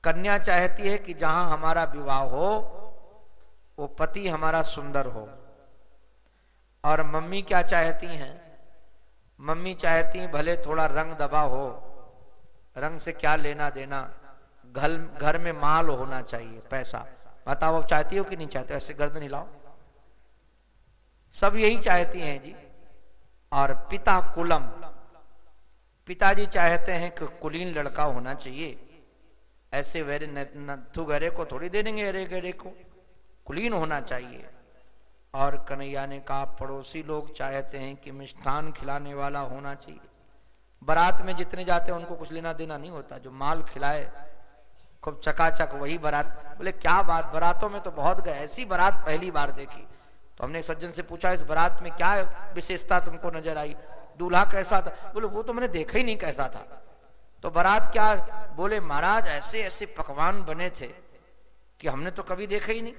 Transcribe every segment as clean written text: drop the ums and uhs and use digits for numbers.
कन्या चाहती है कि जहां हमारा विवाह हो वो पति हमारा सुंदर हो। और मम्मी क्या चाहती हैं? मम्मी चाहती हैं भले थोड़ा रंग दबा हो, रंग से क्या लेना देना, घर में माल होना चाहिए, पैसा। बताओ आप चाहती हो कि नहीं चाहते? ऐसे गर्दन हिलाओ। सब यही चाहती हैं जी। और पिता कुलम, पिताजी चाहते हैं कि कुलीन लड़का होना चाहिए। ऐसे वेरे नथु गरे को थोड़ी दे देंगे, अरे गरे को कुलीन होना चाहिए। और कन्हैया ने कहा पड़ोसी लोग चाहते हैं कि मिष्ठान खिलाने वाला होना चाहिए। बारात में जितने जाते हैं उनको कुछ लेना देना नहीं होता, जो माल खिलाए खूब चकाचक वही बारात। बोले क्या बात, बारातों में तो बहुत गए, ऐसी बारात पहली बार देखी। तो हमने एक सज्जन से पूछा इस बारात में क्या विशेषता तुमको नजर आई, दूल्हा कैसा था? बोले वो तो मैंने देखा ही नहीं कैसा था। तो बारात क्या? बोले महाराज ऐसे ऐसे पकवान बने थे कि हमने तो कभी देखा ही नहीं।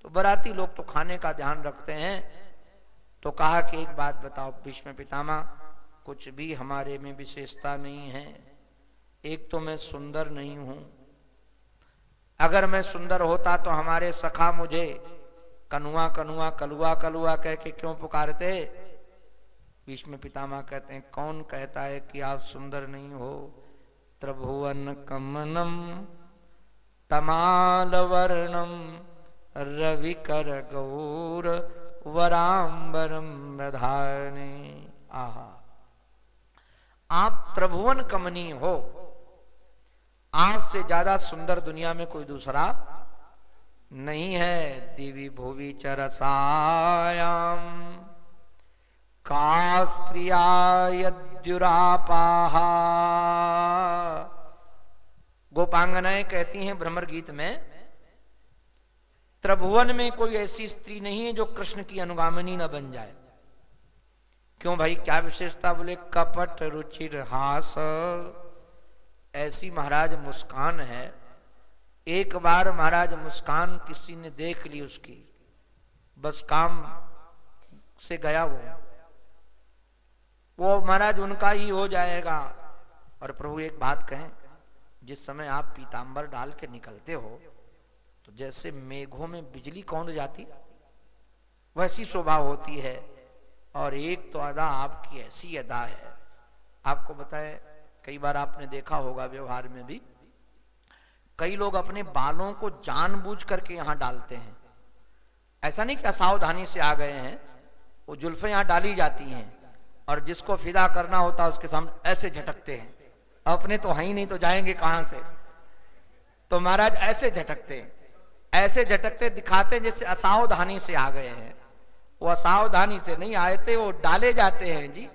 तो बाराती लोग तो खाने का ध्यान रखते हैं। तो कहा कि एक बात बताओ भीष्म पितामह, कुछ भी हमारे में विशेषता नहीं है। एक तो मैं सुंदर नहीं हूं, अगर मैं सुंदर होता तो हमारे सखा मुझे कनुआ कनुआ कलुआ कलुआ कह के क्यों पुकारते? भीष्म पितामह कहते हैं कौन कहता है कि आप सुंदर नहीं हो? त्रिभुवन कमनम तमाल वर्णम रविकर गौर वरांबरम धारणे। आहा, आप त्रिभुवन कमनीय हो, आपसे ज्यादा सुंदर दुनिया में कोई दूसरा नहीं है। दिवि भुवि चरसायाम का स्त्रिया यद्युरापाहा। गोपांगनाएं कहती हैं भ्रमर गीत में, त्रिभुवन में कोई ऐसी स्त्री नहीं है जो कृष्ण की अनुगामिनी न बन जाए। क्यों भाई, क्या विशेषता? बोले कपट रुचिर हास, ऐसी महाराज मुस्कान है। एक बार महाराज मुस्कान किसी ने देख ली उसकी, बस काम से गया वो महाराज उनका ही हो जाएगा। और प्रभु एक बात कहें, जिस समय आप पीतांबर डाल के निकलते हो तो जैसे मेघों में बिजली कौंध जाती वैसी शोभा होती है। और एक तो अदा आपकी ऐसी अदा है, आपको बताए कई बार आपने देखा होगा व्यवहार में भी, कई लोग अपने बालों को जानबूझ करके यहां डालते हैं। ऐसा नहीं कि असावधानी से आ गए हैं, वो जुल्फें यहां डाली जाती हैं और जिसको फिदा करना होता है उसके सामने ऐसे झटकते हैं। अपने तो हैं ही नहीं तो जाएंगे कहां से? तो महाराज ऐसे झटकते हैं, ऐसे झटकते दिखाते जैसे असावधानी से आ गए हैं। वो असावधानी से नहीं आए थे, वो डाले जाते हैं जी।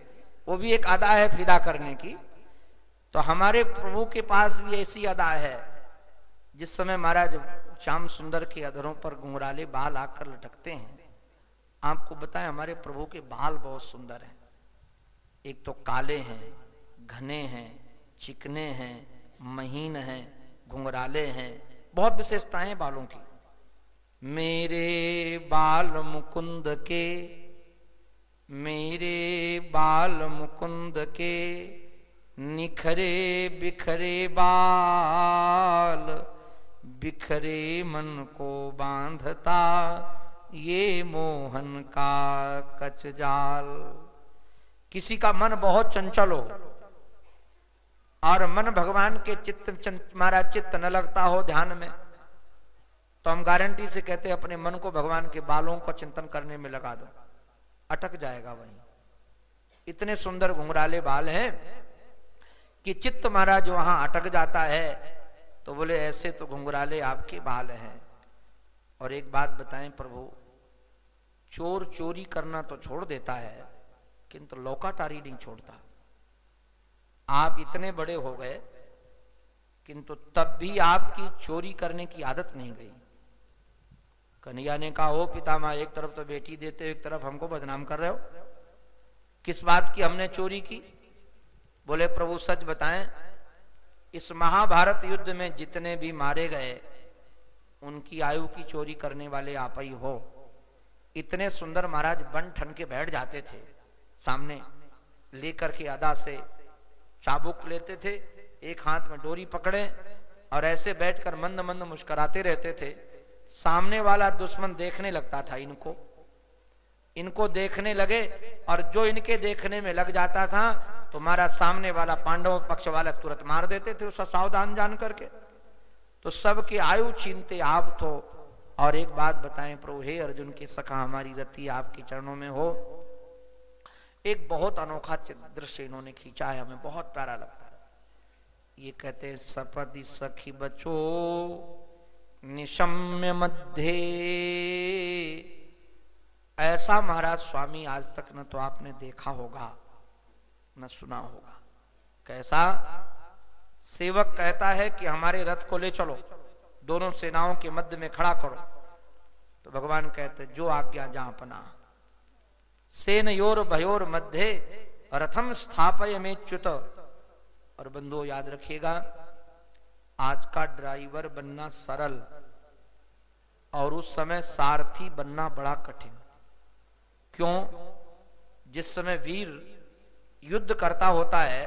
वो भी एक अदा है फिदा करने की। तो हमारे प्रभु के पास भी ऐसी अदा है। जिस समय महाराज श्याम सुंदर के अधरों पर घुंघराले बाल आकर लटकते हैं, आपको बताएं हमारे प्रभु के बाल बहुत सुंदर हैं। एक तो काले हैं, घने हैं, चिकने हैं, महीन हैं, घुंघराले हैं, बहुत विशेषताएं बालों की। मेरे बाल मुकुंद के, मेरे बाल मुकुंद के, निखरे बिखरे बाल, बिखरे मन को बांधता ये मोहन का कच जाल। किसी का मन बहुत चंचल हो और मन भगवान के हमारा चित्त न लगता हो ध्यान में, तो हम गारंटी से कहते हैं अपने मन को भगवान के बालों का चिंतन करने में लगा दो, अटक जाएगा वहीं। इतने सुंदर घुंघराले बाल हैं कि चित्त महाराज वहां अटक जाता है। तो बोले ऐसे तो घुंघराले आपके बाल हैं। और एक बात बताएं प्रभु, चोर चोरी करना तो छोड़ देता है किंतु लौकाटारी नहीं छोड़ता। आप इतने बड़े हो गए किंतु तब भी आपकी चोरी करने की आदत नहीं गई। कन्हैया ने कहा ओ पितामह, एक तरफ तो बेटी देते हो, एक तरफ हमको बदनाम कर रहे हो, किस बात की हमने चोरी की? बोले प्रभु सच बताएं, इस महाभारत युद्ध में जितने भी मारे गए उनकी आयु की चोरी करने वाले आप ही हो। इतने सुंदर महाराज बन ठन के बैठ जाते थे, सामने लेकर के अदा से चाबुक लेते थे, एक हाथ में डोरी पकड़े और ऐसे बैठकर मंद मंद मुस्कुराते रहते थे। सामने वाला दुश्मन देखने लगता था इनको देखने लगे, और जो इनके देखने में लग जाता था तो महाराज सामने वाला पांडव पक्ष वाला तुरंत मार देते थे उसका सावधान जान करके। तो सबकी आयु छीनते आप तो। और एक बात बताएं प्रभु, हे अर्जुन के सखा, हमारी रति आपके चरणों में हो। एक बहुत अनोखा दृश्य इन्होंने खींचा है, हमें बहुत प्यारा लगता है। ये कहते सपदि सखी बचो निशम्य मध्य। ऐसा महाराज स्वामी आज तक न तो आपने देखा होगा न सुना होगा। कैसा? सेवक कहता है कि हमारे रथ को ले चलो, दोनों सेनाओं के मध्य में खड़ा करो, तो भगवान कहते जो आज्ञा जहां पना। सेनयोर भयोर मध्य रथम स्थापय में च्युत। और बंधुओं याद रखिएगा, आज का ड्राइवर बनना सरल और उस समय सारथी बनना बड़ा कठिन। क्यों? जिस समय वीर युद्ध करता होता है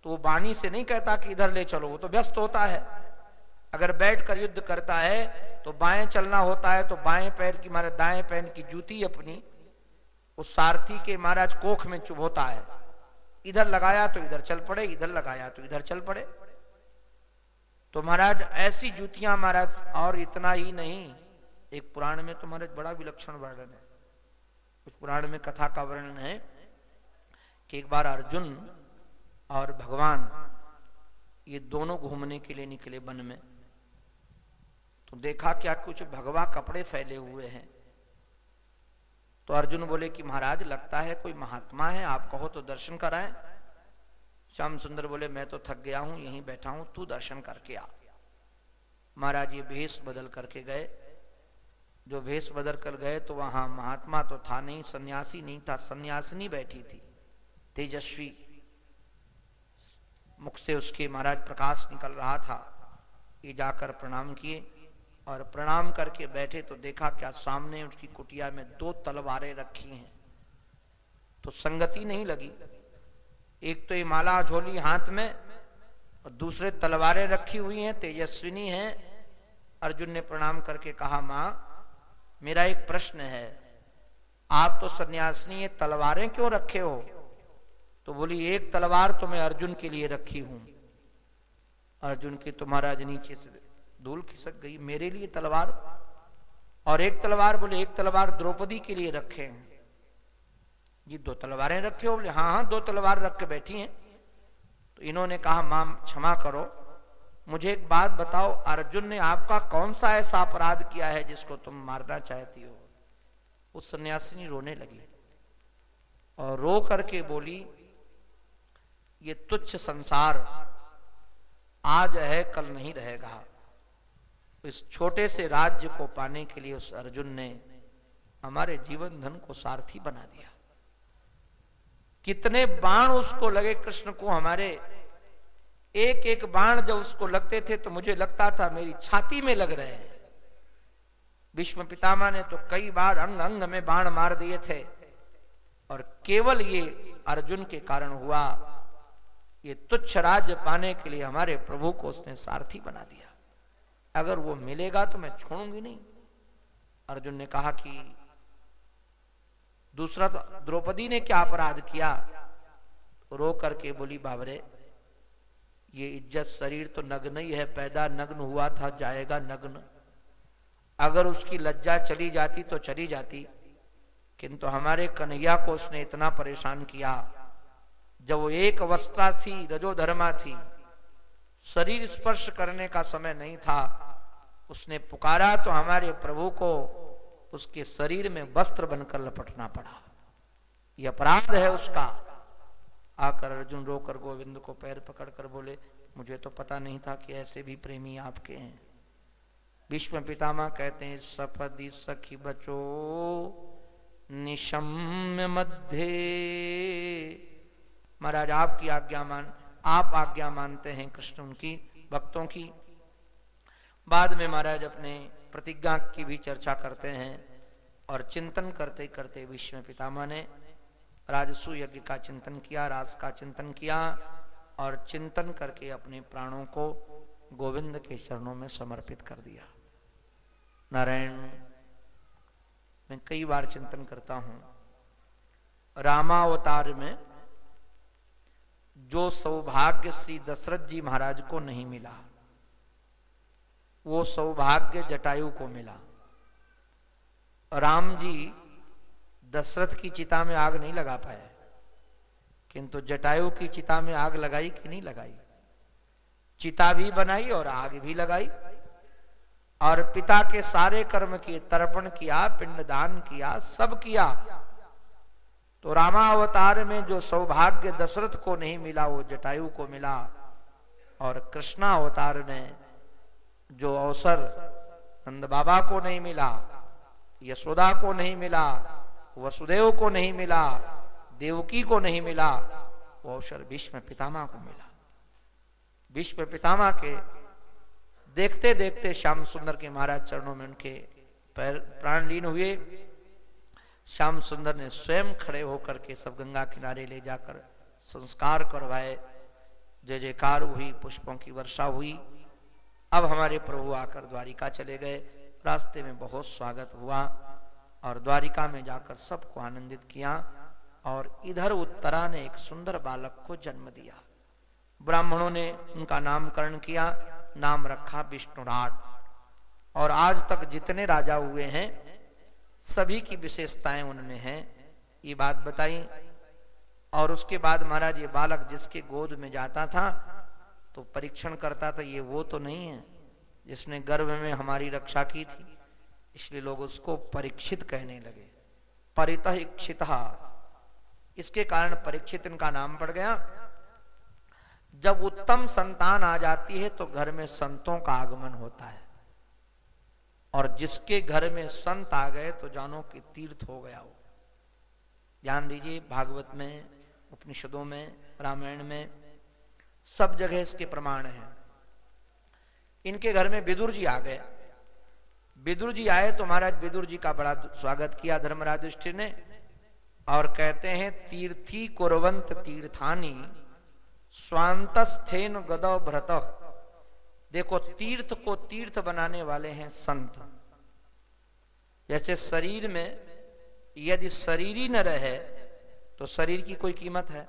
तो वो वाणी से नहीं कहता कि इधर ले चलो, वो तो व्यस्त होता है। अगर बैठकर युद्ध करता है तो बाएं चलना होता है, तो बाएं पैर की महाराज दाएं पैर की जूती अपनी उस सारथी के महाराज कोख में चुभोता है। इधर लगाया तो इधर चल पड़े, इधर लगाया तो इधर चल पड़े। तो महाराज ऐसी जूतियां महाराज। और इतना ही नहीं, एक पुराण में तो महाराज बड़ा विलक्षण वर्णन है। उस पुराण में कथा का वर्णन है कि एक बार अर्जुन और भगवान ये दोनों घूमने के लिए निकले वन में। तो देखा क्या कुछ भगवा कपड़े फैले हुए हैं। तो अर्जुन बोले कि महाराज लगता है कोई महात्मा है, आप कहो तो दर्शन कराएं। श्याम सुंदर बोले मैं तो थक गया हूं, यहीं बैठा हूं, तू दर्शन करके आ। महाराज ये भेष बदल करके गए। जो भेष बदल कर गए तो वहां महात्मा तो था नहीं, सन्यासी नहीं था, सन्यासिनी बैठी थी। तेजस्वी मुख से उसके महाराज प्रकाश निकल रहा था। ये जाकर प्रणाम किए और प्रणाम करके बैठे तो देखा क्या सामने उसकी कुटिया में 2 तलवारें रखी हैं। तो संगति नहीं लगी, एक तो ये माला झोली हाथ में और दूसरे तलवारें रखी हुई हैं, तेजस्विनी हैं। अर्जुन ने प्रणाम करके कहा मां मेरा एक प्रश्न है, आप तो सन्यासिनी है, तलवारें क्यों रखे हो? तो बोली एक तलवार तो मैं अर्जुन के लिए रखी हूं। अर्जुन की तो महाराज नीचे से धूल खिसक गई, मेरे लिए तलवार? और एक तलवार? बोले एक तलवार द्रौपदी के लिए रखे हैं। ये 2 तलवारें रखे हो? बोले हाँ हाँ 2 तलवार रख के बैठी हैं। तो इन्होंने कहा मां क्षमा करो, मुझे एक बात बताओ, अर्जुन ने आपका कौन सा ऐसा अपराध किया है जिसको तुम मारना चाहती हो? उस सन्यासिनी रोने लगी और रो करके बोली ये तुच्छ संसार आज है कल नहीं रहेगा। इस छोटे से राज्य को पाने के लिए उस अर्जुन ने हमारे जीवन धन को सारथी बना दिया। कितने बाण उसको लगे कृष्ण को, हमारे एक एक बाण जब उसको लगते थे तो मुझे लगता था मेरी छाती में लग रहे हैं। भीष्म पितामह ने तो कई बार अंग अंग में बाण मार दिए थे और केवल ये अर्जुन के कारण हुआ। ये तुच्छ राज्य पाने के लिए हमारे प्रभु को उसने सारथी बना दिया। अगर वो मिलेगा तो मैं छोड़ूंगी नहीं। अर्जुन ने कहा कि दूसरा तो द्रौपदी ने क्या अपराध किया? रो करके बोली बाबरे ये इज्जत शरीर तो नग्न ही है, पैदा नग्न हुआ था जाएगा नग्न। अगर उसकी लज्जा चली जाती तो चली जाती, किंतु हमारे कन्हैया को उसने इतना परेशान किया। जब वो एक अवस्था थी, रजोधर्मा थी, शरीर स्पर्श करने का समय नहीं था, उसने पुकारा तो हमारे प्रभु को उसके शरीर में वस्त्र बनकर लपटना पड़ा। यह अपराध है उसका। आकर अर्जुन रोकर गोविंद को पैर पकड़कर बोले मुझे तो पता नहीं था कि ऐसे भी प्रेमी आपके हैं। भीष्म पितामह कहते हैं सपदि सखी बचो निशम्य मध्य। महाराज आपकी आज्ञा आप आज्ञा मानते हैं कृष्ण उनकी भक्तों की। बाद में महाराज अपने प्रतिज्ञा की भी चर्चा करते हैं और चिंतन करते करते भीष्म पितामह ने राजसु यज्ञ का चिंतन किया, रास का चिंतन किया और चिंतन करके अपने प्राणों को गोविंद के चरणों में समर्पित कर दिया। नारायण, मैं कई बार चिंतन करता हूं, रामावतार में जो सौभाग्य श्री दशरथ जी महाराज को नहीं मिला, वो सौभाग्य जटायु को मिला। राम जी दशरथ की चिता में आग नहीं लगा पाए, किंतु जटायु की चिता में आग लगाई कि नहीं लगाई? चिता भी बनाई और आग भी लगाई, और पिता के सारे कर्म किए, तर्पण किया, पिंडदान किया, सब किया। तो रामावतार में जो सौभाग्य दशरथ को नहीं मिला वो जटायु को मिला, और कृष्णावतार में जो अवसर नंद बाबा को नहीं मिला, यशोदा को नहीं मिला, वसुदेव को नहीं मिला, देवकी को नहीं मिला, वो अवसर भीष्म पितामह को मिला। भीष्म पितामह के देखते देखते श्याम सुंदर के महाराज चरणों में उनके पैर प्राण लीन हुए। श्याम सुंदर ने स्वयं खड़े होकर के सब गंगा किनारे ले जाकर संस्कार करवाए। जय जयकार हुई, पुष्पों की वर्षा हुई। अब हमारे प्रभु आकर द्वारिका चले गए। रास्ते में बहुत स्वागत हुआ और द्वारिका में जाकर सबको आनंदित किया। और इधर उत्तरा ने एक सुंदर बालक को जन्म दिया। ब्राह्मणों ने उनका नामकरण किया, नाम रखा विष्णुराट। और आज तक जितने राजा हुए हैं सभी की विशेषताएं उनमें हैं, ये बात बताई। और उसके बाद महाराज ये बालक जिसके गोद में जाता था तो परीक्षण करता था, ये वो तो नहीं है जिसने गर्भ में हमारी रक्षा की थी, इसलिए लोग उसको परीक्षित कहने लगे। परितः इक्षितः, इसके कारण परीक्षित इनका नाम पड़ गया। जब उत्तम संतान आ जाती है तो घर में संतों का आगमन होता है, और जिसके घर में संत आ गए तो जानो कि तीर्थ हो गया वो। ध्यान दीजिए, भागवत में, उपनिषदों में, रामायण में, सब जगह इसके प्रमाण हैं। इनके घर में विदुर जी आ गए। विदुर जी आए तो महाराज विदुर जी का बड़ा स्वागत किया धर्मराज युधिष्ठिर ने, और कहते हैं तीर्थी कुर्वंत तीर्थानी स्वांतस्थेन गदौ भ्रत। देखो, तीर्थ को तीर्थ बनाने वाले हैं संत। जैसे शरीर में यदि शरीर ही न रहे तो शरीर की कोई कीमत है?